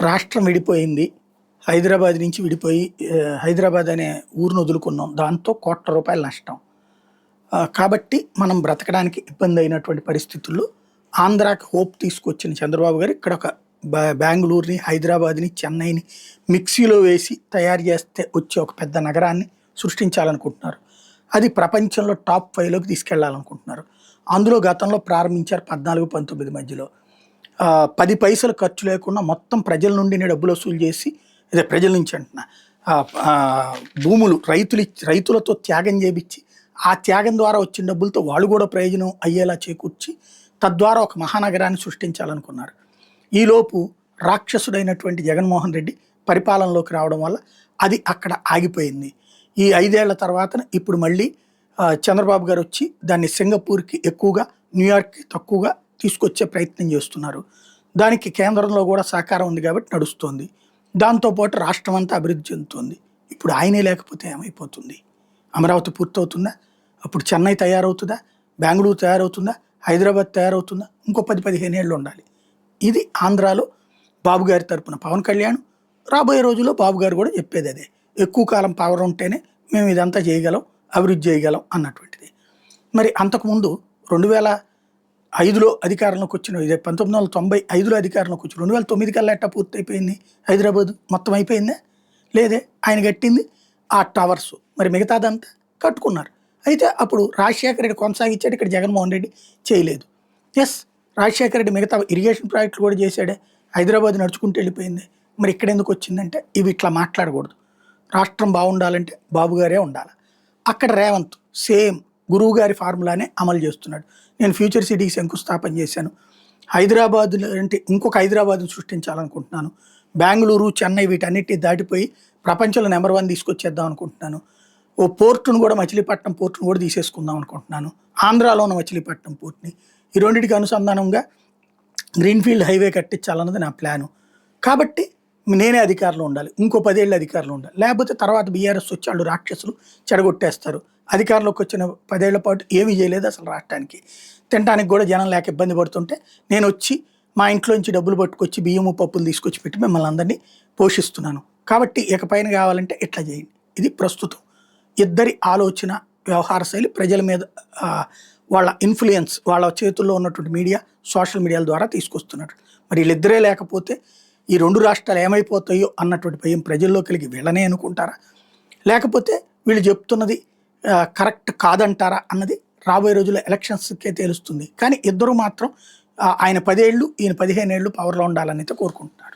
రాష్ట్రం విడిపోయింది. హైదరాబాద్ నుంచి విడిపోయి హైదరాబాద్ అనే ఊరుని వదులుకున్నాం. దాంతో ₹1,00,00,000 నష్టం. కాబట్టి మనం బ్రతకడానికి ఇబ్బంది అయినటువంటి పరిస్థితుల్లో ఆంధ్రాకి హోప్ తీసుకొచ్చిన చంద్రబాబు గారు ఇక్కడ ఒక బెంగుళూరుని, హైదరాబాద్‌ని, చెన్నైని మిక్సీలో వేసి తయారు చేస్తే వచ్చే ఒక పెద్ద నగరాన్ని సృష్టించాలనుకుంటున్నారు. అది ప్రపంచంలో టాప్ 5లోకి తీసుకెళ్లాలనుకుంటున్నారు. అందులో గతంలో ప్రారంభించారు 14, 19 మధ్యలో. 10 పైసలు ఖర్చు లేకుండా మొత్తం ప్రజల నుండినే డబ్బులు వసూలు చేసి, అదే ప్రజల నుంచి అంటున్నా, భూములు రైతులతో త్యాగం చేపించి, ఆ త్యాగం ద్వారా వచ్చిన డబ్బులతో వాళ్ళు కూడా ప్రయోజనం అయ్యేలా చేకూర్చి, తద్వారా ఒక మహానగరాన్ని సృష్టించాలనుకున్నారు. ఈలోపు రాక్షసుడైనటువంటి జగన్మోహన్ రెడ్డి పరిపాలనలోకి రావడం వల్ల అది అక్కడ ఆగిపోయింది. ఈ 5 ఏళ్ల తర్వాత ఇప్పుడు మళ్ళీ చంద్రబాబు గారు వచ్చి దాన్ని సింగపూర్కి ఎక్కువగా, న్యూయార్క్కి తక్కువగా తీసుకొచ్చే ప్రయత్నం చేస్తున్నారు. దానికి కేంద్రంలో కూడా సహకారం ఉంది కాబట్టి నడుస్తుంది. దాంతోపాటు రాష్ట్రం అంతా అభివృద్ధి చెందుతుంది. ఇప్పుడు ఆయనే లేకపోతే ఏమైపోతుంది? అమరావతి పూర్తవుతుందా? అప్పుడు చెన్నై తయారవుతుందా? బెంగళూరు తయారవుతుందా? హైదరాబాద్ తయారవుతుందా? ఇంకో 10-15 ఏళ్ళు ఉండాలి. ఇది ఆంధ్రాలో బాబు గారి తరపున పవన్ కళ్యాణ్, రాబోయే రోజుల్లో బాబు గారు కూడా చెప్పేది అదే. ఎక్కువ కాలం పవర్ ఉంటేనే మేము ఇదంతా చేయగలం, అభివృద్ధి చేయగలం అన్నటువంటిది. మరి అంతకుముందు 2005లో అధికారంలోకి వచ్చిన, ఇదే 1995లో అధికారంలోకి వచ్చి 2009 కల్లా ఎట్టా పూర్తయిపోయింది హైదరాబాదు? మొత్తం అయిపోయిందా? లేదే. ఆయన కట్టింది ఆ టవర్స్, మరి మిగతాదంతా కట్టుకున్నారు. అయితే అప్పుడు రాజశేఖర రెడ్డి కొనసాగించాడు, ఇక్కడ జగన్మోహన్ రెడ్డి చేయలేదు. ఎస్, రాజశేఖర రెడ్డి మిగతా ఇరిగేషన్ ప్రాజెక్టులు కూడా చేశాడే, హైదరాబాద్ నడుచుకుంటూ వెళ్ళిపోయింది. మరి ఇక్కడ ఎందుకు వచ్చిందంటే, ఇవి ఇట్లా మాట్లాడకూడదు. రాష్ట్రం బాగుండాలంటే బాబు గారే ఉండాలి. అక్కడ రేవంత్ సేమ్ గురువు గారి ఫార్ములానే అమలు చేస్తున్నాడు. నేను ఫ్యూచర్ సిటీకి శంకుస్థాపన చేశాను, హైదరాబాద్ అంటే ఇంకొక హైదరాబాద్ను సృష్టించాలనుకుంటున్నాను, బెంగళూరు, చెన్నై వీటన్నిటిని దాటిపోయి ప్రపంచంలో నెంబర్ 1 తీసుకొచ్చేద్దాం అనుకుంటున్నాను, ఓ పోర్టును కూడా, మచిలీపట్నం పోర్టును కూడా తీసేసుకుందాం అనుకుంటున్నాను, ఆంధ్రాలో ఉన్న మచిలీపట్నం పోర్ట్ని, ఈ రెండింటికి అనుసంధానంగా గ్రీన్ఫీల్డ్ హైవే కట్టించాలన్నది నా ప్లాను. కాబట్టి నేనే అధికారంలో ఉండాలి, ఇంకో 10 ఏళ్ళు అధికారంలో ఉండాలి. లేకపోతే తర్వాత బీఆర్ఎస్ వచ్చి వాళ్ళు రాక్షసులు చెడగొట్టేస్తారు. అధికారంలోకి వచ్చిన 10 ఏళ్ల పాటు ఏమీ చేయలేదు అసలు రాష్ట్రానికి. తినడానికి కూడా జనం లేక ఇబ్బంది పడుతుంటే నేను వచ్చి మా ఇంట్లోంచి డబ్బులు పట్టుకొచ్చి బియ్యము, పప్పులు తీసుకొచ్చి పెట్టి మిమ్మల్ని అందరినీ పోషిస్తున్నాను. కాబట్టి ఇకపైన కావాలంటే ఇట్లా చేయండి. ఇది ప్రస్తుతం ఇద్దరి ఆలోచన, వ్యవహార శైలి ప్రజల మీద వాళ్ళ ఇన్ఫ్లుయెన్స్, వాళ్ళ చేతుల్లో ఉన్నటువంటి మీడియా, సోషల్ మీడియాల ద్వారా తీసుకొస్తున్నారు. మరి వీళ్ళిద్దరే లేకపోతే ఈ 2 రాష్ట్రాలు ఏమైపోతాయో అన్నటువంటి భయం ప్రజల్లో కలిగి వీళ్ళనే అనుకుంటారా, లేకపోతే వీళ్ళు చెప్తున్నది కరెక్ట్ కాదంటారా అన్నది రాబోయే రోజుల్లో ఎలక్షన్స్కే తెలుస్తుంది. కానీ ఇద్దరు మాత్రం ఆయన 10 ఏళ్ళు, ఈయన 15 ఏళ్ళు పవర్లో ఉండాలని అయితే కోరుకుంటున్నారు.